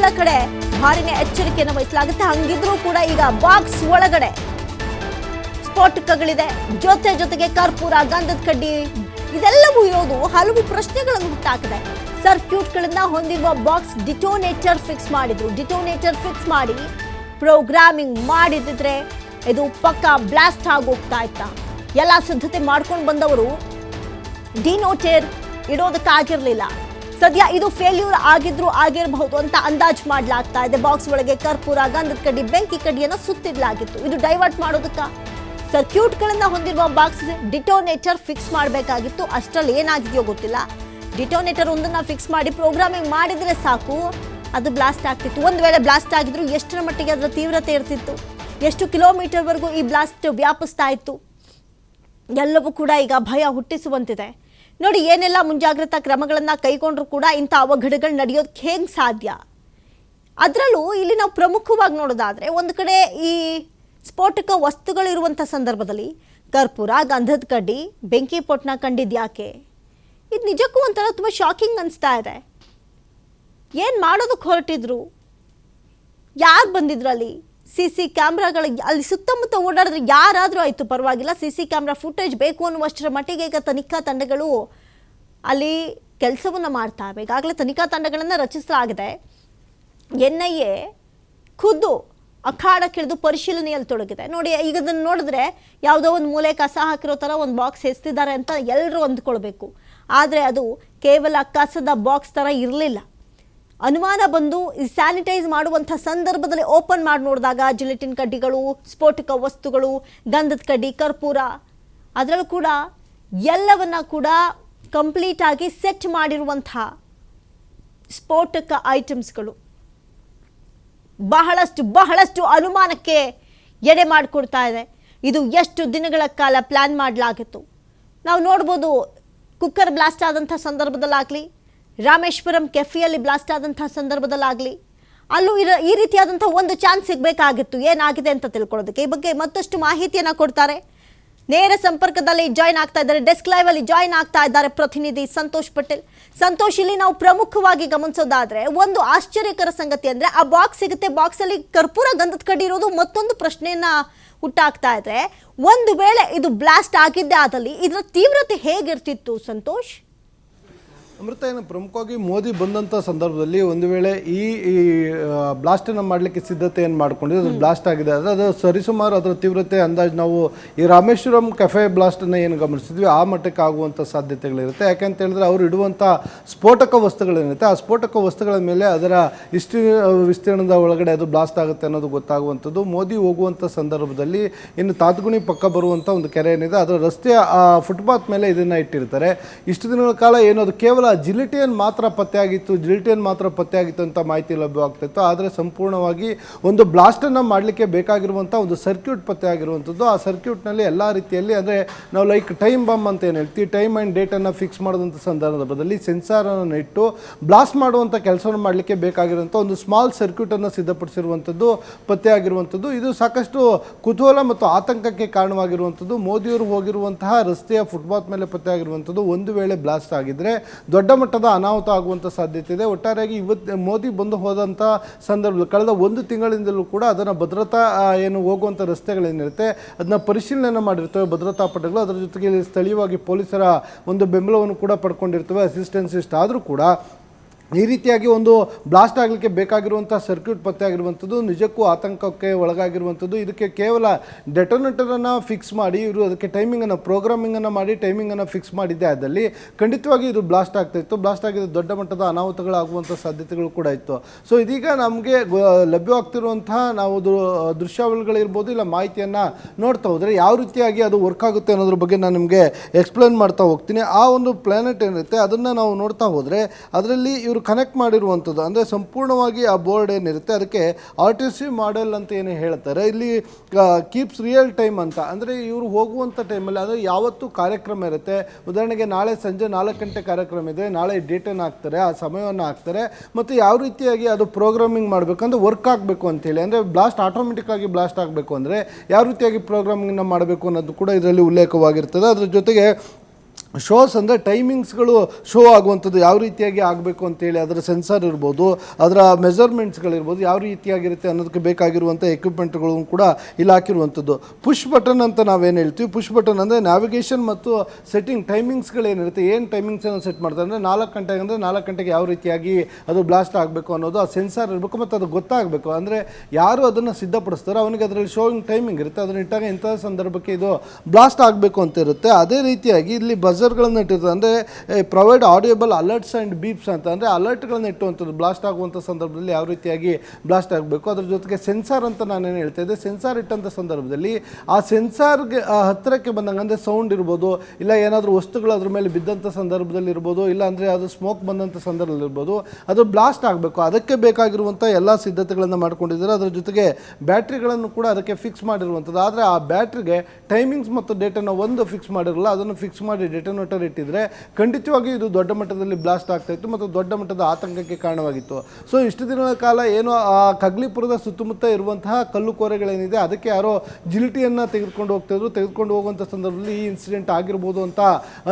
ಎಲ್ಲ ಕಡೆ ಭಾರಿನೇ ಎಚ್ಚರಿಕೆಯನ್ನು ವಹಿಸಲಾಗುತ್ತೆ. ಹಂಗಿದ್ರೂ ಕೂಡ ಈಗ ಬಾಕ್ಸ್ ಒಳಗಡೆ ಸ್ಫೋಟಕಗಳಿದೆ, ಜೊತೆಗೆ ಕರ್ಪೂರ, ಗಂಧದ ಕಡ್ಡಿ ಇದೆಲ್ಲವೂ ಇರೋದು ಹಲವು ಪ್ರಶ್ನೆಗಳನ್ನು ಹುಟ್ಟಾಕಿದೆ. ಸರ್ಕ್ಯೂಟ್ಗಳನ್ನ ಹೊಂದಿರುವ ಬಾಕ್ಸ್ ಡಿಟೋನೇಟರ್ ಫಿಕ್ಸ್ ಮಾಡಿದ್ರು. ಡಿಟೋನೇಟರ್ ಫಿಕ್ಸ್ ಮಾಡಿ ಪ್ರೋಗ್ರಾಮಿಂಗ್ ಮಾಡಿದ್ರೆ ಇದು ಪಕ್ಕ ಬ್ಲಾಸ್ಟ್ ಆಗೋಗ್ತಾ ಇತ್ತಾ? ಎಲ್ಲ ಸಿದ್ಧತೆ ಮಾಡ್ಕೊಂಡು ಬಂದವರು ಡಿನೋಟೇರ್ ಇಡೋದಕ್ಕಾಗಿರ್ಲಿಲ್ಲ. ಸದ್ಯ ಇದು ಫೇಲ್ಯೂರ್ ಆಗಿರಬಹುದು ಅಂತ ಅಂದಾಜು ಮಾಡಲಾಗ್ತಾ ಇದೆ. ಬಾಕ್ಸ್ ಒಳಗೆ ಕರ್ಪೂರ, ಗಂಧದ ಕಡ್ಡಿ, ಬೆಂಕಿ ಕಡ್ಡಿಯನ್ನು ಸುತ್ತಿಡಲಾಗಿತ್ತು. ಇದು ಡೈವರ್ಟ್ ಮಾಡೋದಕ್ಕ ಸರ್ಕ್ಯೂಟ್ಗಳನ್ನ ಹೊಂದಿರುವ ಬಾಕ್ಸ್ ಡಿಟೋನೇಟರ್ ಫಿಕ್ಸ್ ಮಾಡಬೇಕಾಗಿತ್ತು. ಅಷ್ಟರಲ್ಲಿ ಏನಾಗಿದೆಯೋ ಗೊತ್ತಿಲ್ಲ. ಡಿಟೋನೇಟರ್ ಒಂದನ್ನ ಫಿಕ್ಸ್ ಮಾಡಿ ಪ್ರೋಗ್ರಾಮಿಂಗ್ ಮಾಡಿದ್ರೆ ಸಾಕು, ಅದು ಬ್ಲಾಸ್ಟ್ ಆಗ್ತಿತ್ತು. ಒಂದು ವೇಳೆ ಬ್ಲಾಸ್ಟ್ ಆಗಿದ್ರು ಎಷ್ಟರ ಮಟ್ಟಿಗೆ ಅದರ ತೀವ್ರತೆ ಇರ್ತಿತ್ತು, ಎಷ್ಟು ಕಿಲೋಮೀಟರ್ವರೆಗೂ ಈ ಬ್ಲಾಸ್ಟ್ ವ್ಯಾಪಿಸ್ತಾ ಇತ್ತು, ಎಲ್ಲವೂ ಕೂಡ ಈಗ ಭಯ ಹುಟ್ಟಿಸುವಂತಿದೆ. ನೋಡಿ, ಏನೆಲ್ಲ ಮುಂಜಾಗ್ರತಾ ಕ್ರಮಗಳನ್ನು ಕೈಗೊಂಡ್ರೂ ಕೂಡ ಇಂಥ ಅವಘಡಗಳು ನಡೆಯೋದಕ್ಕೆ ಹೇಗೆ ಸಾಧ್ಯ? ಅದರಲ್ಲೂ ಇಲ್ಲಿ ನಾವು ಪ್ರಮುಖವಾಗಿ ನೋಡೋದಾದರೆ, ಒಂದು ಕಡೆ ಈ ಸ್ಫೋಟಕ ವಸ್ತುಗಳಿರುವಂಥ ಸಂದರ್ಭದಲ್ಲಿ ಕರ್ಪೂರ, ಗಂಧದ ಕಡ್ಡಿ, ಬೆಂಕಿ ಪೊಟ್ಟಣ ಕಂಡಿದ್ಯಾಕೆ? ಇದು ನಿಜಕ್ಕೂ ಒಂಥರ ತುಂಬ ಶಾಕಿಂಗ್ ಅನಿಸ್ತಾ ಇದೆ. ಏನು ಮಾಡೋದಕ್ಕೆ ಹೊರಟಿದ್ರು? ಯಾರು ಬಂದಿದ್ರು ಅಲ್ಲಿ? ಸಿ ಕ್ಯಾಮ್ರಾಗಳು ಅಲ್ಲಿ ಸುತ್ತಮುತ್ತ ಓಡಾಡಿದ್ರೆ ಯಾರಾದರೂ ಆಯಿತು, ಪರವಾಗಿಲ್ಲ. ಸಿ ಕ್ಯಾಮ್ರಾ ಫುಟೇಜ್ ಬೇಕು ಅನ್ನುವಷ್ಟರ ಮಟ್ಟಿಗೆ ಈಗ ತನಿಖಾ ತಂಡಗಳು ಅಲ್ಲಿ ಕೆಲಸವನ್ನು ಮಾಡ್ತಾವೆ. ಈಗಾಗಲೇ ತನಿಖಾ ತಂಡಗಳನ್ನು ರಚಿಸಲಾಗಿದೆ. NIA ಖುದ್ದು ಅಖಾಡಕ್ಕಿಳಿದು ಪರಿಶೀಲನೆಯಲ್ಲಿ ತೊಡಗಿದೆ. ನೋಡಿ, ಈಗ ಅದನ್ನು ನೋಡಿದ್ರೆ ಯಾವುದೋ ಒಂದು ಮೂಲೆ ಕಸ ಹಾಕಿರೋ ಥರ ಒಂದು ಬಾಕ್ಸ್ ಎಸ್ತಿದ್ದಾರೆ ಅಂತ ಎಲ್ಲರೂ ಅಂದ್ಕೊಳ್ಬೇಕು. ಆದರೆ ಅದು ಕೇವಲ ಕಸದ ಬಾಕ್ಸ್ ಥರ ಇರಲಿಲ್ಲ. ಅನುಮಾನ ಬಂದು ಈ ಸ್ಯಾನಿಟೈಸ್ ಮಾಡುವಂಥ ಸಂದರ್ಭದಲ್ಲಿ ಓಪನ್ ಮಾಡಿ ನೋಡಿದಾಗ ಜಿಲೆಟಿನ್ ಕಡ್ಡಿಗಳು, ಸ್ಫೋಟಕ ವಸ್ತುಗಳು, ಗಂಧದ ಕಡ್ಡಿ, ಕರ್ಪೂರ, ಅದರಲ್ಲೂ ಕೂಡ ಎಲ್ಲವನ್ನ ಕೂಡ ಕಂಪ್ಲೀಟಾಗಿ ಸೆಟ್ ಮಾಡಿರುವಂಥ ಸ್ಫೋಟಕ ಐಟಮ್ಸ್ಗಳು ಬಹಳಷ್ಟು ಅನುಮಾನಕ್ಕೆ ಎಡೆ ಮಾಡಿಕೊಡ್ತಾ ಇದೆ. ಇದು ಎಷ್ಟು ದಿನಗಳ ಕಾಲ ಪ್ಲ್ಯಾನ್ ಮಾಡಲಾಗಿತ್ತು? ನಾವು ನೋಡ್ಬೋದು, ಕುಕ್ಕರ್ ಬ್ಲಾಸ್ಟ್ ಆದಂಥ ಸಂದರ್ಭದಲ್ಲಾಗಲಿ, ರಾಮೇಶ್ವರಂ ಕೆಫಿಯಲ್ಲಿ ಬ್ಲಾಸ್ಟ್ ಆದಂಥ ಸಂದರ್ಭದಲ್ಲಾಗಲಿ, ಅಲ್ಲೂ ಈ ರೀತಿಯಾದಂಥ ಒಂದು ಚಾನ್ಸ್ ಸಿಗಬೇಕಾಗಿತ್ತು ಏನಾಗಿದೆ ಅಂತ ತಿಳ್ಕೊಳ್ಳೋದಕ್ಕೆ. ಈ ಬಗ್ಗೆ ಮತ್ತಷ್ಟು ಮಾಹಿತಿಯನ್ನು ಕೊಡ್ತಾರೆ. ನೇರ ಸಂಪರ್ಕದಲ್ಲಿ ಜಾಯ್ನ್ ಆಗ್ತಾ ಇದ್ದಾರೆ, ಡೆಸ್ಕ್ ಲೈವ್ ಅಲ್ಲಿ ಜಾಯ್ನ್ ಆಗ್ತಾ ಇದ್ದಾರೆ ಪ್ರತಿನಿಧಿ ಸಂತೋಷ್ ಪಟೇಲ್. ಸಂತೋಷ್, ಇಲ್ಲಿ ನಾವು ಪ್ರಮುಖವಾಗಿ ಗಮನಿಸೋದಾದ್ರೆ ಒಂದು ಆಶ್ಚರ್ಯಕರ ಸಂಗತಿ ಅಂದ್ರೆ ಆ ಬಾಕ್ಸ್ ಸಿಗುತ್ತೆ, ಬಾಕ್ಸ್ ಅಲ್ಲಿ ಕರ್ಪೂರ, ಗಂಧದ ಕಡ್ಡಿ ಇರೋದು ಮತ್ತೊಂದು ಪ್ರಶ್ನೆಯನ್ನ ಹುಟ್ಟಾಕ್ತಾ ಇದ್ರೆ, ಒಂದು ವೇಳೆ ಇದು ಬ್ಲಾಸ್ಟ್ ಆಗಿದ್ದೇ ಆದಲ್ಲಿ ಇದರ ತೀವ್ರತೆ ಹೇಗಿರ್ತಿತ್ತು ಸಂತೋಷ್? ಅಮೃತ, ಏನು ಪ್ರಮುಖವಾಗಿ ಮೋದಿ ಬಂದಂಥ ಸಂದರ್ಭದಲ್ಲಿ ಒಂದು ವೇಳೆ ಈ ಬ್ಲಾಸ್ಟನ್ನು ಮಾಡಲಿಕ್ಕೆ ಸಿದ್ಧತೆಯನ್ನು ಮಾಡಿಕೊಂಡಿದ್ದು ಅದು ಬ್ಲಾಸ್ಟ್ ಆಗಿದೆ ಆದರೆ ಅದು ಸರಿಸುಮಾರು ಅದರ ತೀವ್ರತೆ ಅಂದಾಜು ನಾವು ಈ ರಾಮೇಶ್ವರಂ ಕೆಫೆ ಬ್ಲಾಸ್ಟನ್ನು ಏನು ಗಮನಿಸಿದ್ವಿ ಆ ಮಟ್ಟಕ್ಕೆ ಆಗುವಂಥ ಸಾಧ್ಯತೆಗಳಿರುತ್ತೆ. ಯಾಕೆಂತ ಹೇಳಿದ್ರೆ ಅವರು ಇಡುವಂಥ ಸ್ಫೋಟಕ ವಸ್ತುಗಳೇನಿರುತ್ತೆ ಆ ಸ್ಫೋಟಕ ವಸ್ತುಗಳ ಮೇಲೆ ಅದರ ಇಷ್ಟು ವಿಸ್ತೀರ್ಣದ ಒಳಗಡೆ ಅದು ಬ್ಲಾಸ್ಟ್ ಆಗುತ್ತೆ ಅನ್ನೋದು ಗೊತ್ತಾಗುವಂಥದ್ದು. ಮೋದಿ ಹೋಗುವಂಥ ಸಂದರ್ಭದಲ್ಲಿ ಇನ್ನು ತಾತ್ಗುಣಿ ಪಕ್ಕ ಬರುವಂಥ ಒಂದು ಕೆರೆ ಏನಿದೆ ಅದರ ರಸ್ತೆಯ ಫುಟ್ಪಾತ್ ಮೇಲೆ ಇದನ್ನು ಇಟ್ಟಿರ್ತಾರೆ. ಇಷ್ಟು ದಿನಗಳ ಕಾಲ ಏನು ಅದು ಕೇವಲ ಜಿಲಿಟಿಯನ್ ಮಾತ್ರ ಪತ್ತೆಯಾಗಿತ್ತು ಅಂತ ಮಾಹಿತಿ ಲಭ್ಯವಾಗ್ತಿತ್ತು. ಆದರೆ ಸಂಪೂರ್ಣವಾಗಿ ಒಂದು ಬ್ಲಾಸ್ಟನ್ನು ಮಾಡಲಿಕ್ಕೆ ಬೇಕಾಗಿರುವಂಥ ಒಂದು ಸರ್ಕ್ಯೂಟ್ ಪತ್ತೆಯಾಗಿರುವಂಥದ್ದು. ಆ ಸರ್ಕ್ಯೂಟ್ನಲ್ಲಿ ಎಲ್ಲ ರೀತಿಯಲ್ಲಿ ಅಂದರೆ ನಾವು ಲೈಕ್ ಟೈಮ್ ಬಾಂಬ್ ಅಂತ ಏನು ಹೇಳ್ತೀವಿ, ಟೈಮ್ ಆ್ಯಂಡ್ ಡೇಟನ್ನು ಫಿಕ್ಸ್ ಮಾಡೋದಂಥ ಸಂದರ್ಭದಲ್ಲಿ ಸೆನ್ಸಾರನ್ನು ಇಟ್ಟು ಬ್ಲಾಸ್ಟ್ ಮಾಡುವಂಥ ಕೆಲಸವನ್ನು ಮಾಡಲಿಕ್ಕೆ ಬೇಕಾಗಿರುವಂಥ ಒಂದು ಸ್ಮಾಲ್ ಸರ್ಕ್ಯೂಟನ್ನು ಸಿದ್ಧಪಡಿಸಿರುವಂಥದ್ದು ಪತ್ತೆಯಾಗಿರುವಂಥದ್ದು. ಇದು ಸಾಕಷ್ಟು ಕುತೂಹಲ ಮತ್ತು ಆತಂಕಕ್ಕೆ ಕಾರಣವಾಗಿರುವಂಥದ್ದು. ಮೋದಿಯವರು ಹೋಗಿರುವಂತಹ ರಸ್ತೆಯ ಫುಟ್ಪಾತ್ ಮೇಲೆ ಪತ್ತೆಯಾಗಿರುವಂಥದ್ದು ಒಂದು ವೇಳೆ ಬ್ಲಾಸ್ಟ್ ಆಗಿದ್ದರೆ ದೊಡ್ಡ ಮಟ್ಟದ ಅನಾಹುತ ಆಗುವಂಥ ಸಾಧ್ಯತೆ ಇದೆ. ಒಟ್ಟಾರೆಯಾಗಿ ಇವತ್ತು ಮೋದಿ ಬಂದು ಹೋದಂಥ ಸಂದರ್ಭದಲ್ಲಿ ಕಳೆದ ಒಂದು ತಿಂಗಳಿಂದಲೂ ಕೂಡ ಅದನ್ನು ಭದ್ರತಾ ಏನು ಹೋಗುವಂಥ ರಸ್ತೆಗಳೇನಿರುತ್ತೆ ಅದನ್ನ ಪರಿಶೀಲನೆ ಮಾಡಿರ್ತವೆ ಭದ್ರತಾ ಪಡೆಗಳು. ಅದರ ಜೊತೆಗೆ ಸ್ಥಳೀಯವಾಗಿ ಪೊಲೀಸರ ಒಂದು ಬೆಂಬಲವನ್ನು ಕೂಡ ಪಡ್ಕೊಂಡಿರ್ತವೆ, ಅಸಿಸ್ಟೆನ್ಸ್. ಇಷ್ಟಾದರೂ ಕೂಡ ಈ ರೀತಿಯಾಗಿ ಒಂದು ಬ್ಲಾಸ್ಟ್ ಆಗಲಿಕ್ಕೆ ಬೇಕಾಗಿರುವಂಥ ಸರ್ಕ್ಯೂಟ್ ಪತ್ತೆ ಆಗಿರುವಂಥದ್ದು ನಿಜಕ್ಕೂ ಆತಂಕಕ್ಕೆ ಒಳಗಾಗಿರುವಂಥದ್ದು. ಇದಕ್ಕೆ ಕೇವಲ ಡೆಟೋನೇಟರನ್ನು ಫಿಕ್ಸ್ ಮಾಡಿ ಇವರು ಅದಕ್ಕೆ ಟೈಮಿಂಗನ್ನು ಪ್ರೋಗ್ರಾಮಿಂಗನ್ನು ಮಾಡಿ ಟೈಮಿಂಗನ್ನು ಫಿಕ್ಸ್ ಮಾಡಿದ್ದೆ ಆದಲ್ಲಿ ಖಂಡಿತವಾಗಿ ಇದು ಬ್ಲಾಸ್ಟ್ ಆಗ್ತಾಯಿತ್ತು. ಬ್ಲಾಸ್ಟ್ ಆಗಿದ್ದು ದೊಡ್ಡ ಮಟ್ಟದ ಅನಾಹುತಗಳಾಗುವಂಥ ಸಾಧ್ಯತೆಗಳು ಕೂಡ ಇತ್ತು. ಸೊ ಇದೀಗ ನಮಗೆ ಲಭ್ಯವಾಗ್ತಿರುವಂತಹ ನಾವು ದೃಶ್ಯಾವಳಿಗಳಿರ್ಬೋದು ಇಲ್ಲ ಮಾಹಿತಿಯನ್ನು ನೋಡ್ತಾ ಹೋದರೆ ಯಾವ ರೀತಿಯಾಗಿ ಅದು ವರ್ಕ್ ಆಗುತ್ತೆ ಅನ್ನೋದ್ರ ಬಗ್ಗೆ ನಾನು ನಿಮಗೆ ಎಕ್ಸ್ಪ್ಲೇನ್ ಮಾಡ್ತಾ ಹೋಗ್ತೀನಿ. ಆ ಒಂದು ಪ್ಲಾನೆಟ್ ಏನಿರುತ್ತೆ ಅದನ್ನು ನಾವು ನೋಡ್ತಾ ಹೋದರೆ ಅದರಲ್ಲಿ ಇವರು ಕನೆಕ್ಟ್ ಮಾಡಿರುವಂಥದ್ದು ಅಂದರೆ ಸಂಪೂರ್ಣವಾಗಿ ಆ ಬೋರ್ಡ್ ಏನಿರುತ್ತೆ ಅದಕ್ಕೆ RTC ಮಾಡೆಲ್ ಅಂತ ಏನು ಹೇಳ್ತಾರೆ, ಇಲ್ಲಿ ಕೀಪ್ಸ್ ರಿಯಲ್ ಟೈಮ್ ಅಂತ. ಅಂದರೆ ಇವರು ಹೋಗುವಂಥ ಟೈಮಲ್ಲಿ ಅಂದರೆ ಯಾವತ್ತೂ ಕಾರ್ಯಕ್ರಮ ಇರುತ್ತೆ. ಉದಾಹರಣೆಗೆ ನಾಳೆ ಸಂಜೆ 4 ಗಂಟೆ ಕಾರ್ಯಕ್ರಮ ಇದೆ, ನಾಳೆ ಡೇಟನ್ನು ಹಾಕ್ತಾರೆ, ಆ ಸಮಯವನ್ನು ಹಾಕ್ತಾರೆ ಮತ್ತು ಯಾವ ರೀತಿಯಾಗಿ ಅದು ಪ್ರೋಗ್ರಾಮಿಂಗ್ ಮಾಡಬೇಕಂದ್ರೆ ವರ್ಕ್ ಆಗಬೇಕು ಅಂತೇಳಿ. ಅಂದರೆ ಬ್ಲಾಸ್ಟ್ ಆಟೋಮೆಟಿಕ್ಕಾಗಿ ಬ್ಲಾಸ್ಟ್ ಆಗಬೇಕು ಅಂದರೆ ಯಾವ ರೀತಿಯಾಗಿ ಪ್ರೋಗ್ರಾಮಿಂಗನ್ನು ಮಾಡಬೇಕು ಅನ್ನೋದು ಕೂಡ ಇದರಲ್ಲಿ ಉಲ್ಲೇಖವಾಗಿರ್ತದೆ. ಅದ್ರ ಜೊತೆಗೆ ಶೋಸ್ ಅಂದರೆ ಟೈಮಿಂಗ್ಸ್ಗಳು ಶೋ ಆಗುವಂಥದ್ದು ಯಾವ ರೀತಿಯಾಗಿ ಆಗಬೇಕು ಅಂತೇಳಿ ಅದರ ಸೆನ್ಸರ್ ಇರ್ಬೋದು, ಅದರ ಮೆಜರ್ಮೆಂಟ್ಸ್ಗಳಿರ್ಬೋದು, ಯಾವ ರೀತಿಯಾಗಿರುತ್ತೆ ಅನ್ನೋದಕ್ಕೆ ಬೇಕಾಗಿರುವಂಥ ಎಕ್ವಿಪ್ಮೆಂಟ್ಗಳು ಕೂಡ ಇಲ್ಲಿ ಹಾಕಿರುವಂಥದ್ದು. ಪುಷ್ ಬಟನ್ ಅಂತ ನಾವೇನು ಹೇಳ್ತೀವಿ, ಪುಷ್ ಬಟನ್ ಅಂದರೆ ನ್ಯಾವಿಗೇಷನ್ ಮತ್ತು ಸೆಟ್ಟಿಂಗ್ ಟೈಮಿಂಗ್ಸ್ಗಳೇನಿರುತ್ತೆ, ಏನು ಟೈಮಿಂಗ್ಸನ್ನು ಸೆಟ್ ಮಾಡ್ತಾರೆ ಅಂದರೆ 4 ಗಂಟೆಗೆ ಅಂದರೆ 4 ಗಂಟೆಗೆ ಯಾವ ರೀತಿಯಾಗಿ ಅದು ಬ್ಲಾಸ್ಟ್ ಆಗಬೇಕು ಅನ್ನೋದು ಆ ಸೆನ್ಸಾರ್ ಇರಬೇಕು ಮತ್ತು ಅದು ಗೊತ್ತಾಗಬೇಕು. ಅಂದರೆ ಯಾರು ಅದನ್ನು ಸಿದ್ಧಪಡಿಸ್ತಾರೋ ಅವನಿಗೆ ಅದರಲ್ಲಿ ಶೋಯಿಂಗ್ ಟೈಮಿಂಗ್ ಇರುತ್ತೆ, ಅದನ್ನು ಇಟ್ಟಾಗ ಇಂಥ ಸಂದರ್ಭಕ್ಕೆ ಇದು ಬ್ಲಾಸ್ಟ್ ಆಗಬೇಕು ಅಂತ ಇರುತ್ತೆ. ಅದೇ ರೀತಿಯಾಗಿ ಇಲ್ಲಿ ಬಜರ್ಗಳನ್ನು ಇಟ್ಟಿರ್ತದೆ, ಅಂದರೆ ಪ್ರೊವೈಡ್ ಆಡಿಯಬಲ್ ಅಲರ್ಟ್ಸ್ ಆ್ಯಂಡ್ ಬೀಪ್ಸ್ ಅಂತ, ಅಂದರೆ ಅಲರ್ಟ್ಗಳನ್ನು ಇಟ್ಟುವಂಥದ್ದು ಬ್ಲಾಸ್ಟ್ ಆಗುವಂಥ ಸಂದರ್ಭದಲ್ಲಿ ಯಾವ ರೀತಿಯಾಗಿ ಬ್ಲಾಸ್ಟ್ ಆಗಬೇಕು. ಅದ್ರ ಜೊತೆಗೆ ಸೆನ್ಸಾರ್ ಅಂತ ನಾನೇನು ಹೇಳ್ತಾ ಇದ್ದೆ, ಸೆನ್ಸಾರ್ ಇಟ್ಟಂಥ ಸಂದರ್ಭದಲ್ಲಿ ಆ ಸೆನ್ಸಾರ್ಗೆ ಹತ್ತಿರಕ್ಕೆ ಬಂದಂಗೆ ಅಂದರೆ ಸೌಂಡ್ ಇರ್ಬೋದು, ಇಲ್ಲ ಏನಾದರೂ ವಸ್ತುಗಳು ಅದ್ರ ಮೇಲೆ ಬಿದ್ದಂಥ ಸಂದರ್ಭದಲ್ಲಿ ಇರ್ಬೋದು, ಇಲ್ಲ ಅಂದರೆ ಅದು ಸ್ಮೋಕ್ ಬಂದಂಥ ಸಂದರ್ಭದಲ್ಲಿ ಇರ್ಬೋದು, ಅದು ಬ್ಲಾಸ್ಟ್ ಆಗಬೇಕು. ಅದಕ್ಕೆ ಬೇಕಾಗಿರುವಂಥ ಎಲ್ಲ ಸಿದ್ಧತೆಗಳನ್ನು ಮಾಡ್ಕೊಂಡಿದ್ದಾರೆ. ಅದರ ಜೊತೆಗೆ ಬ್ಯಾಟ್ರಿಗಳನ್ನು ಕೂಡ ಅದಕ್ಕೆ ಫಿಕ್ಸ್ ಮಾಡಿರುವಂಥದ್ದು. ಆದರೆ ಆ ಬ್ಯಾಟ್ರಿಗೆ ಟೈಮಿಂಗ್ಸ್ ಮತ್ತು ಡೇಟನ್ನು ಒಂದು ಫಿಕ್ಸ್ ಮಾಡಿರಲ್ಲ, ಅದನ್ನು ಫಿಕ್ಸ್ ಮಾಡಿ ಡೆಟೋನೇಟರ್ ಇಟ್ಟಿದ್ರೆ ಖಂಡಿತವಾಗಿ ಇದು ದೊಡ್ಡ ಮಟ್ಟದಲ್ಲಿ ಬ್ಲಾಸ್ಟ್ ಆಗ್ತಾ ಇತ್ತು ಮತ್ತು ದೊಡ್ಡ ಮಟ್ಟದ ಆತಂಕಕ್ಕೆ ಕಾರಣವಾಗಿತ್ತು. ಸೊ ಇಷ್ಟು ದಿನಗಳ ಕಾಲ ಏನು ಆ ಕಗ್ಲಿಪುರದ ಸುತ್ತಮುತ್ತ ಇರುವಂತಹ ಕಲ್ಲು ಕೋರೆಗಳೇನಿದೆ ಅದಕ್ಕೆ ಯಾರೋ ಜಿಲಿಟಿಯನ್ನು ತೆಗೆದುಕೊಂಡು ಹೋಗುವಂಥ ಸಂದರ್ಭದಲ್ಲಿ ಈ ಇನ್ಸಿಡೆಂಟ್ ಆಗಿರ್ಬೋದು ಅಂತ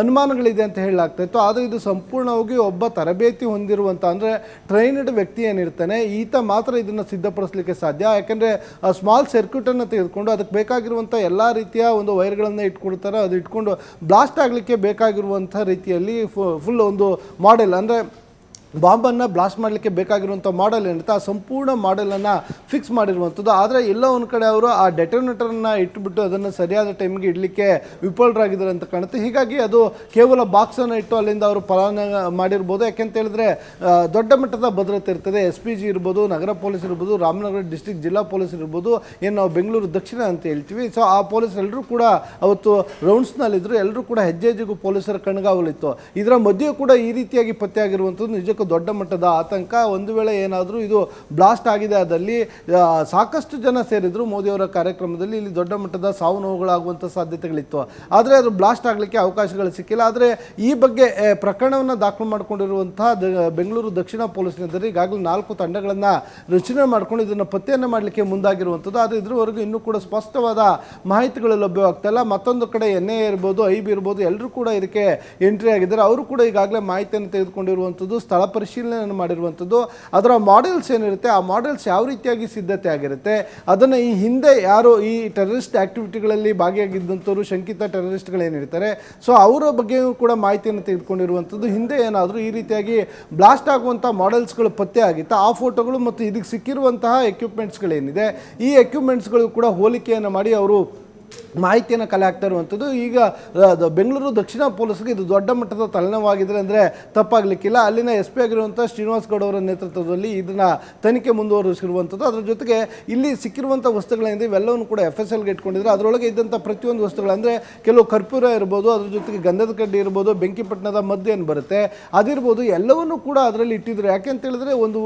ಅನುಮಾನಗಳಿದೆ ಅಂತ ಹೇಳಲಾಗ್ತಾ ಇತ್ತು. ಆದರೆ ಇದು ಸಂಪೂರ್ಣವಾಗಿ ಒಬ್ಬ ತರಬೇತಿ ಹೊಂದಿರುವಂಥ ಅಂದರೆ ಟ್ರೈನ್ಡ್ ವ್ಯಕ್ತಿ ಏನಿರ್ತಾನೆ ಈತ ಮಾತ್ರ ಇದನ್ನು ಸಿದ್ಧಪಡಿಸಲಿಕ್ಕೆ ಸಾಧ್ಯ. ಯಾಕೆಂದರೆ ಆ ಸ್ಮಾಲ್ ಸರ್ಕ್ಯೂಟನ್ನು ತೆಗೆದುಕೊಂಡು ಅದಕ್ಕೆ ಬೇಕಾಗಿರುವಂಥ ಎಲ್ಲ ರೀತಿಯ ಒಂದು ವೈರ್ಗಳನ್ನು ಇಟ್ಕೊಳ್ತಾರೆ. ಅದು ಇಟ್ಕೊಂಡು ಬ್ಲಾಸ್ಟ್ ಆಗಲಿಕ್ಕೆ ಬೇಕಾಗಿರುವಂಥ ರೀತಿಯಲ್ಲಿ ಫುಲ್ ಒಂದು ಮಾಡೆಲ್ ಅಂದರೆ ಬಾಂಬನ್ನು ಬ್ಲಾಸ್ಟ್ ಮಾಡಲಿಕ್ಕೆ ಬೇಕಾಗಿರುವಂಥ ಮಾಡೆಲ್ ಏನಿರುತ್ತೆ ಆ ಸಂಪೂರ್ಣ ಮಾಡೆಲನ್ನು ಫಿಕ್ಸ್ ಮಾಡಿರುವಂಥದ್ದು. ಆದರೆ ಎಲ್ಲ ಒಂದು ಕಡೆ ಅವರು ಆ ಡೆಟೋನೇಟರನ್ನು ಇಟ್ಟುಬಿಟ್ಟು ಅದನ್ನು ಸರಿಯಾದ ಟೈಮ್ಗೆ ಇಡಲಿಕ್ಕೆ ವಿಫಲರಾಗಿದ್ದಾರೆ ಅಂತ ಕಾಣುತ್ತೆ. ಹೀಗಾಗಿ ಅದು ಕೇವಲ ಬಾಕ್ಸನ್ನು ಇಟ್ಟು ಅಲ್ಲಿಂದ ಅವರು ಪಲಾಯನ ಮಾಡಿರ್ಬೋದು. ಯಾಕೆಂತ ಹೇಳಿದ್ರೆ ದೊಡ್ಡ ಮಟ್ಟದ ಭದ್ರತೆ ಇರ್ತದೆ. SPG ಇರ್ಬೋದು, ನಗರ ಪೊಲೀಸ್ ಇರ್ಬೋದು, ರಾಮನಗರ ಡಿಸ್ಟ್ರಿಕ್ಟ್ ಜಿಲ್ಲಾ ಪೊಲೀಸ್ ಇರ್ಬೋದು, ಏನು ನಾವು ಬೆಂಗಳೂರು ದಕ್ಷಿಣ ಅಂತ ಹೇಳ್ತೀವಿ. ಸೊ ಆ ಪೊಲೀಸರೆಲ್ಲರೂ ಕೂಡ ಅವತ್ತು ರೌಂಡ್ಸ್ನಲ್ಲಿದ್ದರು. ಎಲ್ಲರೂ ಕೂಡ ಹೆಜ್ಜೆಗೂ ಪೊಲೀಸರ ಕಣ್ಗಾವಲಿತ್ತು. ಇದರ ಮಧ್ಯೆ ಕೂಡ ಈ ರೀತಿಯಾಗಿ ಪತ್ತೆ ಆಗಿರುವಂಥದ್ದು ನಿಜಕ್ಕೂ ದೊಡ್ಡ ಮಟ್ಟದ ಆತಂಕ. ಒಂದು ವೇಳೆ ಏನಾದರೂ ಇದು ಬ್ಲಾಸ್ಟ್ ಆಗಿದೆ ಆದಲ್ಲಿ ಸಾಕಷ್ಟು ಜನ ಸೇರಿದ್ರು ಮೋದಿಯವರ ಕಾರ್ಯಕ್ರಮದಲ್ಲಿ. ಇಲ್ಲಿ ದೊಡ್ಡ ಮಟ್ಟದ ಸಾವು ನೋವುಗಳಾಗುವಂಥ ಸಾಧ್ಯತೆಗಳಿತ್ತು. ಆದರೆ ಅದು ಬ್ಲಾಸ್ಟ್ ಆಗಲಿಕ್ಕೆ ಅವಕಾಶಗಳು ಸಿಕ್ಕಿಲ್ಲ. ಆದರೆ ಈ ಬಗ್ಗೆ ಪ್ರಕರಣವನ್ನು ದಾಖಲು ಮಾಡಿಕೊಂಡಿರುವಂತಹ ಬೆಂಗಳೂರು ದಕ್ಷಿಣ ಪೊಲೀಸ್ನಿಂದ ಈಗಾಗಲೇ 4 ತಂಡಗಳನ್ನು ರಚನೆ ಮಾಡಿಕೊಂಡು ಇದನ್ನು ಪತ್ತೆಯನ್ನು ಮಾಡಲಿಕ್ಕೆ ಮುಂದಾಗಿರುವಂಥದ್ದು. ಆದರೆ ಇದುವರೆಗೂ ಇನ್ನೂ ಕೂಡ ಸ್ಪಷ್ಟವಾದ ಮಾಹಿತಿಗಳು ಲಭ್ಯವಾಗ್ತಾ ಇಲ್ಲ. ಮತ್ತೊಂದು ಕಡೆ NIA ಇರ್ಬೋದು, IB ಇರ್ಬೋದು, ಎಲ್ಲರೂ ಕೂಡ ಇದಕ್ಕೆ ಎಂಟ್ರಿ ಆಗಿದ್ದಾರೆ. ಅವರು ಕೂಡ ಈಗಾಗಲೇ ಮಾಹಿತಿಯನ್ನು ತೆಗೆದುಕೊಂಡಿರುವಂಥದ್ದು, ಸ್ಥಳ ಪರಿಶೀಲನೆಯನ್ನು ಮಾಡಿರುವಂಥದ್ದು. ಅದರ ಮಾಡೆಲ್ಸ್ ಏನಿರುತ್ತೆ ಆ ಮಾಡೆಲ್ಸ್ ಯಾವ ರೀತಿಯಾಗಿ ಸಿದ್ಧತೆ ಆಗಿರುತ್ತೆ, ಅದನ್ನು ಈ ಹಿಂದೆ ಯಾರು ಈ ಟೆರರಿಸ್ಟ್ ಆಕ್ಟಿವಿಟಿಗಳಲ್ಲಿ ಭಾಗಿಯಾಗಿದ್ದಂಥವ್ರು ಶಂಕಿತ ಟೆರರಿಸ್ಟ್ಗಳೇನಿರ್ತಾರೆ ಸೊ ಅವರ ಬಗ್ಗೆಯೂ ಕೂಡ ಮಾಹಿತಿಯನ್ನು ತೆಗೆದುಕೊಂಡಿರುವಂಥದ್ದು. ಹಿಂದೆ ಏನಾದರೂ ಈ ರೀತಿಯಾಗಿ ಬ್ಲಾಸ್ಟ್ ಆಗುವಂಥ ಮಾಡೆಲ್ಸ್ಗಳು ಪತ್ತೆ ಆಗಿತ್ತು ಆ ಫೋಟೋಗಳು ಮತ್ತು ಇದಕ್ಕೆ ಸಿಕ್ಕಿರುವಂತಹ ಎಕ್ವಿಪ್ಮೆಂಟ್ಸ್ಗಳೇನಿದೆ ಈ ಎಕ್ವಿಪ್ಮೆಂಟ್ಸ್ಗಳು ಕೂಡ ಹೋಲಿಕೆಯನ್ನು ಮಾಡಿ ಅವರು ಮಾಹಿತಿಯನ್ನು ಕಲೆ ಹಾಕ್ತಾ ಇರುವಂಥದ್ದು. ಈಗ ಬೆಂಗಳೂರು ದಕ್ಷಿಣ ಪೊಲೀಸರಿಗೆ ಇದು ದೊಡ್ಡ ಮಟ್ಟದ ತಲೆನೋವಾಗಿದ್ರೆ ಅಂದರೆ ತಪ್ಪಾಗಲಿಕ್ಕಿಲ್ಲ. ಅಲ್ಲಿನ SP ಆಗಿರುವಂಥ ಶ್ರೀನಿವಾಸ್ ಗೌಡ ಅವರ ನೇತೃತ್ವದಲ್ಲಿ ಇದನ್ನು ತನಿಖೆ ಮುಂದುವರಿಸಿರುವಂಥದ್ದು. ಅದರ ಜೊತೆಗೆ ಇಲ್ಲಿ ಸಿಕ್ಕಿರುವಂಥ ವಸ್ತುಗಳೇನಿದೆ ಇವೆಲ್ಲವನ್ನು ಕೂಡ FSLಗೆ ಇಟ್ಕೊಂಡಿದ್ದಾರೆ. ಅದರೊಳಗೆ ಇದ್ದಂಥ ಪ್ರತಿಯೊಂದು ವಸ್ತುಗಳು ಅಂದರೆ ಕೆಲವು ಕರ್ಪೂರ ಇರ್ಬೋದು, ಅದ್ರ ಜೊತೆಗೆ ಗಂಧದ ಕಡ್ಡಿ ಇರ್ಬೋದು, ಬೆಂಕಿಪಟ್ಟಣದ ಮದ್ದು ಏನು ಬರುತ್ತೆ ಅದಿರ್ಬೋದು, ಎಲ್ಲವನ್ನೂ ಕೂಡ ಅದರಲ್ಲಿ ಇಟ್ಟಿದ್ರು. ಯಾಕೆಂತ ಹೇಳಿದ್ರೆ ಒಂದು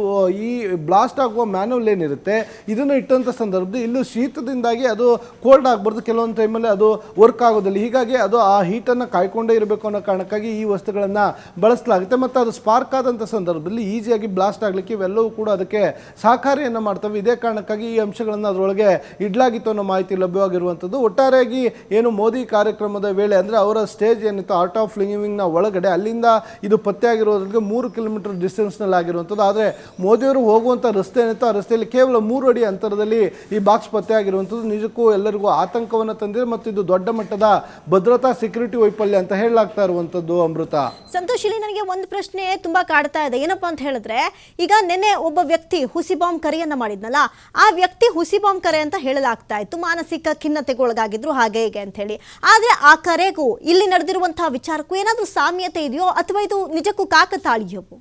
ಈ ಬ್ಲಾಸ್ಟ್ ಆಗುವ ಮ್ಯಾನ್ಯುವಲ್ ಏನಿರುತ್ತೆ ಇದನ್ನು ಇಟ್ಟಂಥ ಸಂದರ್ಭದಲ್ಲಿ ಇಲ್ಲೂ ಶೀತದಿಂದಾಗಿ ಅದು ಕೋಲ್ಡ್ ಆಗಬಾರ್ದು, ಕೆಲವೊಂದು ಟೈಮಲ್ಲಿ ಅದು ವರ್ಕ್ ಆಗೋದಿಲ್ಲ. ಹೀಗಾಗಿ ಅದು ಆ ಹೀಟನ್ನು ಕಾಯ್ಕೊಂಡೇ ಇರಬೇಕು ಅನ್ನೋ ಕಾರಣಕ್ಕಾಗಿ ಈ ವಸ್ತುಗಳನ್ನು ಬಳಸಲಾಗುತ್ತೆ. ಮತ್ತು ಅದು ಸ್ಪಾರ್ಕ್ ಆದಂಥ ಸಂದರ್ಭದಲ್ಲಿ ಈಸಿಯಾಗಿ ಬ್ಲಾಸ್ಟ್ ಆಗಲಿಕ್ಕೆ ಇವೆಲ್ಲವೂ ಕೂಡ ಅದಕ್ಕೆ ಸಹಕಾರಿಯನ್ನು ಮಾಡ್ತವೆ. ಇದೇ ಕಾರಣಕ್ಕಾಗಿ ಈ ಅಂಶಗಳನ್ನು ಅದರೊಳಗೆ ಇಡಲಾಗಿತ್ತು ಅನ್ನೋ ಮಾಹಿತಿ ಲಭ್ಯವಾಗಿರುವಂಥದ್ದು. ಒಟ್ಟಾರೆಯಾಗಿ ಏನು ಮೋದಿ ಕಾರ್ಯಕ್ರಮದ ವೇಳೆ ಅಂದರೆ ಅವರ ಸ್ಟೇಜ್ ಏನಿತ್ತು ಆರ್ಟ್ ಆಫ್ ಲಿವಿಂಗ್ನ ಒಳಗಡೆ ಅಲ್ಲಿಂದ ಇದು ಪತ್ತೆ ಆಗಿರೋದ್ರಿಗೆ 3 ಕಿಲೋಮೀಟರ್ ಡಿಸ್ಟೆನ್ಸ್ನಲ್ಲಿ ಆಗಿರುವಂಥದ್ದು. ಆದರೆ ಮೋದಿಯವರು ಹೋಗುವಂಥ ರಸ್ತೆ ಏನಿತ್ತು ಆ ರಸ್ತೆಯಲ್ಲಿ ಕೇವಲ 3 ಅಡಿ ಅಂತರದಲ್ಲಿ ಈ ಬಾಕ್ಸ್ ಪತ್ತೆ ಆಗಿರುವಂಥದ್ದು ನಿಜಕ್ಕೂ ಎಲ್ಲರಿಗೂ ಆತಂಕವನ್ನು ತಂದಿದೆ ಮತ್ತು ಇದು ದೊಡ್ಡ ಮಟ್ಟದ ಭದ್ರತಾ ಸೆಕ್ಯೂರಿಟಿ ವೈಫಲ್ಯ ಅಂತ ಹೇಳಲಾಗ್ತಾ ಇರುವಂಥದ್ದು. ಅಮೃತ, ಸಂತೋಷ್, ಇಲ್ಲಿ ನನಗೆ ಒಂದು ಪ್ರಶ್ನೆ ತುಂಬಾ ಕಾಡ್ತಾ ಇದೆ. ಏನಪ್ಪಾ ಅಂತ ಹೇಳಿದ್ರೆ ಈಗ ನಿನ್ನೆ ಒಬ್ಬ ವ್ಯಕ್ತಿ ಹುಸಿ ಬಾಂಬ್ ಕರೆಯನ್ನ ಮಾಡಿದ್ನಲ್ಲ, ಆ ವ್ಯಕ್ತಿ ಹುಸಿ ಬಾಂಬ್ ಕರೆ ಅಂತ ಹೇಳಲಾಗ್ತಾ ಇತ್ತು. ಮಾನಸಿಕ ಖಿನ್ನತೆಗೆ ಒಳಗಾಗಿದ್ರು ಹಾಗೆ ಹೀಗೆ ಅಂತ ಹೇಳಿ. ಆದ್ರೆ ಆ ಕರೆಗೂ ಇಲ್ಲಿ ನಡೆದಿರುವಂತಹ ವಿಚಾರಕ್ಕೂ ಏನಾದರೂ ಸಾಮ್ಯತೆ ಇದೆಯೋ ಅಥವಾ ಇದು ನಿಜಕ್ಕೂ ಕಾಕತಾಳೀಯವೋ?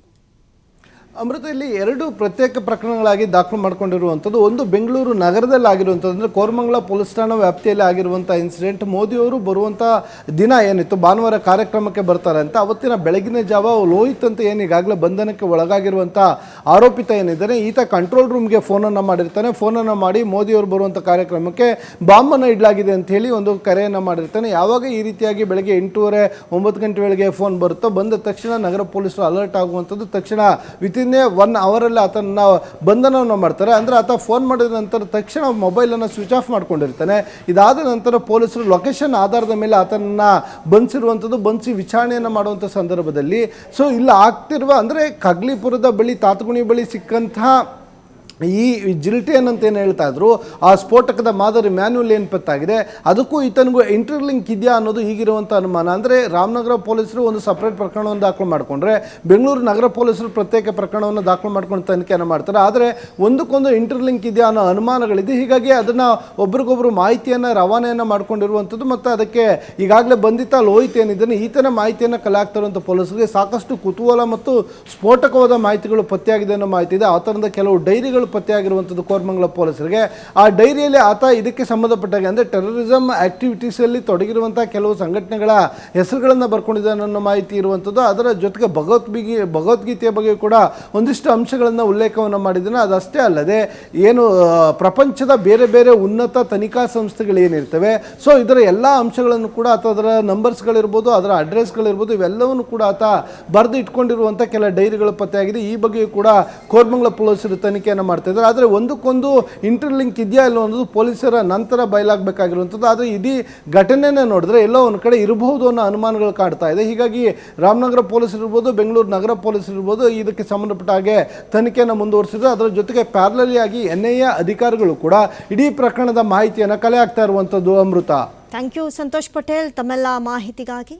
ಅಮೃತ, ಇಲ್ಲಿ 2 ಪ್ರತ್ಯೇಕ ಪ್ರಕರಣಗಳಾಗಿ ದಾಖಲು ಮಾಡಿಕೊಂಡಿರುವಂಥದ್ದು. ಒಂದು ಬೆಂಗಳೂರು ನಗರದಲ್ಲಿ ಆಗಿರುವಂಥದ್ದು ಅಂದರೆ ಕೋರಮಂಗಲ ಪೊಲೀಸ್ ಠಾಣಾ ವ್ಯಾಪ್ತಿಯಲ್ಲಿ ಆಗಿರುವಂಥ ಇನ್ಸಿಡೆಂಟ್. ಮೋದಿಯವರು ಬರುವಂಥ ದಿನ ಏನಿತ್ತು ಭಾನುವಾರ ಕಾರ್ಯಕ್ರಮಕ್ಕೆ ಬರ್ತಾರೆ ಅಂತ ಅವತ್ತಿನ ಬೆಳಗಿನ ಜಾವ ಲೋಹಿತ್ ಅಂತ ಏನು ಈಗಾಗಲೇ ಬಂಧನಕ್ಕೆ ಒಳಗಾಗಿರುವಂಥ ಆರೋಪಿತ ಏನಿದ್ದಾನೆ ಈತ ಕಂಟ್ರೋಲ್ ರೂಮ್ಗೆ ಫೋನನ್ನು ಮಾಡಿರ್ತಾನೆ. ಫೋನನ್ನು ಮಾಡಿ ಮೋದಿಯವರು ಬರುವಂಥ ಕಾರ್ಯಕ್ರಮಕ್ಕೆ ಬಾಂಬನ್ನು ಇಡಲಾಗಿದೆ ಅಂತ ಹೇಳಿ ಒಂದು ಕರೆಯನ್ನು ಮಾಡಿರ್ತಾನೆ. ಯಾವಾಗ ಈ ರೀತಿಯಾಗಿ ಬೆಳಗ್ಗೆ 8:30 9 ಗಂಟೆ ವೇಳೆಗೆ ಫೋನ್ ಬರುತ್ತೋ ಬಂದ ತಕ್ಷಣ ನಗರ ಪೊಲೀಸರು ಅಲರ್ಟ್ ಆಗುವಂಥದ್ದು. ತಕ್ಷಣ ವಿತಿನ್ ವಿದಿನ್ 1 ಅವರಲ್ಲಿ ಆತನ ಬಂಧನವನ್ನು ಮಾಡ್ತಾರೆ. ಅಂದರೆ ಆತ ಫೋನ್ ಮಾಡಿದ ನಂತರ ತಕ್ಷಣ ಮೊಬೈಲನ್ನು ಸ್ವಿಚ್ ಆಫ್ ಮಾಡ್ಕೊಂಡಿರ್ತಾನೆ. ಇದಾದ ನಂತರ ಪೊಲೀಸರು ಲೊಕೇಶನ್ ಆಧಾರದ ಮೇಲೆ ಆತನನ್ನು ಬಂಧಿಸಿರುವಂಥದ್ದು, ಬಂಧಿಸಿ ವಿಚಾರಣೆಯನ್ನು ಮಾಡುವಂಥ ಸಂದರ್ಭದಲ್ಲಿ ಇಲ್ಲಿ ಆಗ್ತಿರುವ ಅಂದರೆ ಕಗ್ಲಿಪುರದ ಬಳಿ ತಾತಗುಣಿ ಬಳಿ ಸಿಕ್ಕಂತಹ ಈ ಜಿಲ್ಟೇನ್ ಅಂತ ಏನು ಹೇಳ್ತಾ ಇದ್ರು, ಆ ಸ್ಫೋಟಕದ ಮಾದರಿ ಮ್ಯಾನ್ಯುವಲ್ ಏನು ಪತ್ತಾಗಿದೆ, ಅದಕ್ಕೂ ಈತನಿಗೂ ಇಂಟರ್ಲಿಂಕ್ ಇದೆಯಾ ಅನ್ನೋದು ಈಗಿರುವಂಥ ಅನುಮಾನ. ಅಂದರೆ ರಾಮನಗರ ಪೊಲೀಸರು ಒಂದು ಸಪ್ರೇಟ್ ಪ್ರಕರಣವನ್ನು ದಾಖಲು ಮಾಡಿಕೊಂಡ್ರೆ, ಬೆಂಗಳೂರು ನಗರ ಪೊಲೀಸರು ಪ್ರತ್ಯೇಕ ಪ್ರಕರಣವನ್ನು ದಾಖಲು ಮಾಡ್ಕೊಂಡು ತನಿಖೆಯನ್ನು ಮಾಡ್ತಾರೆ. ಆದರೆ ಒಂದಕ್ಕೊಂದು ಇಂಟರ್ಲಿಂಕ್ ಇದೆಯಾ ಅನ್ನೋ ಅನುಮಾನಗಳಿದೆ. ಹೀಗಾಗಿ ಅದನ್ನು ಒಬ್ರಿಗೊಬ್ರು ಮಾಹಿತಿಯನ್ನು ರವಾನೆಯನ್ನು ಮಾಡ್ಕೊಂಡಿರುವಂಥದ್ದು ಮತ್ತು ಅದಕ್ಕೆ ಈಗಾಗಲೇ ಬಂಧಿತ ಲೋಹಿತ್ ಏನಿದ್ದಾನೆ ಈತನ ಮಾಹಿತಿಯನ್ನು ಕಲೆ ಹಾಕ್ತಿರುವಂಥ ಪೊಲೀಸರಿಗೆ ಸಾಕಷ್ಟು ಕುತೂಹಲ ಮತ್ತು ಸ್ಫೋಟಕವಾದ ಮಾಹಿತಿಗಳು ಪತ್ತೆಯಾಗಿದೆ ಅನ್ನೋ ಮಾಹಿತಿ ಇದೆ. ಆ ಥರದ ಕೆಲವು ಡೈರಿಗಳು ಪತ್ತೆಯಾಗಿರುವಂಥದ್ದು ಕೋರಮಂಗಲ ಪೊಲೀಸರಿಗೆ. ಆ ಡೈರಿಯಲ್ಲಿ ಆತ ಇದಕ್ಕೆ ಸಂಬಂಧಪಟ್ಟಾಗೆ ಅಂದರೆ ಟೆರರಿಸಮ್ ಆಕ್ಟಿವಿಟೀಸಲ್ಲಿ ತೊಡಗಿರುವಂಥ ಕೆಲವು ಸಂಘಟನೆಗಳ ಹೆಸರುಗಳನ್ನು ಬರ್ಕೊಂಡಿದ್ದಾನೆ ಅನ್ನೋ ಮಾಹಿತಿ ಇರುವಂಥದ್ದು. ಅದರ ಜೊತೆಗೆ ಭಗವದ್ಗೀತೆಯ ಬಗ್ಗೆ ಕೂಡ ಒಂದಿಷ್ಟು ಅಂಶಗಳನ್ನು ಉಲ್ಲೇಖವನ್ನು ಮಾಡಿದ್ದಾನೆ. ಅದಷ್ಟೇ ಅಲ್ಲದೆ ಏನು ಪ್ರಪಂಚದ ಬೇರೆ ಬೇರೆ ಉನ್ನತ ತನಿಖಾ ಸಂಸ್ಥೆಗಳೇನಿರ್ತವೆ, ಇದರ ಎಲ್ಲ ಅಂಶಗಳನ್ನು ಕೂಡ ಅಥವಾ ಅದರ ನಂಬರ್ಸ್ಗಳಿರ್ಬೋದು, ಅದರ ಅಡ್ರೆಸ್ಗಳಿರ್ಬೋದು, ಇವೆಲ್ಲವನ್ನು ಕೂಡ ಆತ ಬರೆದು ಇಟ್ಕೊಂಡಿರುವಂಥ ಕೆಲ ಡೈರಿಗಳು ಪತ್ತೆಯಾಗಿದೆ. ಈ ಬಗ್ಗೆಯೂ ಕೂಡ ಕೋರಮಂಗಲ ಪೊಲೀಸರು ತನಿಖೆಯನ್ನು ಮಾಡ್ತಾ ಇದ್ದಾರೆ. ಆದರೆ ಒಂದಕ್ಕೊಂದು ಇಂಟರ್ಲಿಂಕ್ ಇದೆಯಾ ಇಲ್ಲೋ ಅನ್ನೋದು ಪೊಲೀಸರ ನಂತರ ಬಯಲಾಗಬೇಕಾಗಿರುವಂಥದ್ದು. ಆದರೆ ಇಡೀ ಘಟನೆನೇ ನೋಡಿದ್ರೆ ಎಲ್ಲೋ ಒಂದು ಕಡೆ ಇರಬಹುದು ಅನ್ನೋ ಅನುಮಾನಗಳು ಕಾಡ್ತಾ ಇದೆ. ಹೀಗಾಗಿ ರಾಮನಗರ ಪೊಲೀಸರು ಇರ್ಬೋದು, ಬೆಂಗಳೂರು ನಗರ ಪೊಲೀಸರು ಇರ್ಬೋದು, ಇದಕ್ಕೆ ಸಂಬಂಧಪಟ್ಟ ಹಾಗೆ ತನಿಖೆಯನ್ನು ಮುಂದುವರಿಸಿದ್ರು. ಅದರ ಜೊತೆಗೆ ಪ್ಯಾರಲಲಿ ಆಗಿ NIA ಅಧಿಕಾರಿಗಳು ಕೂಡ ಇಡೀ ಪ್ರಕರಣದ ಮಾಹಿತಿಯನ್ನು ಕಲೆ ಹಾಕ್ತಾ ಇರುವಂಥದ್ದು. ಅಮೃತ, ಥ್ಯಾಂಕ್ ಯು ಸಂತೋಷ್ ಪಟೇಲ್ ತಮ್ಮೆಲ್ಲ ಮಾಹಿತಿಗಾಗಿ.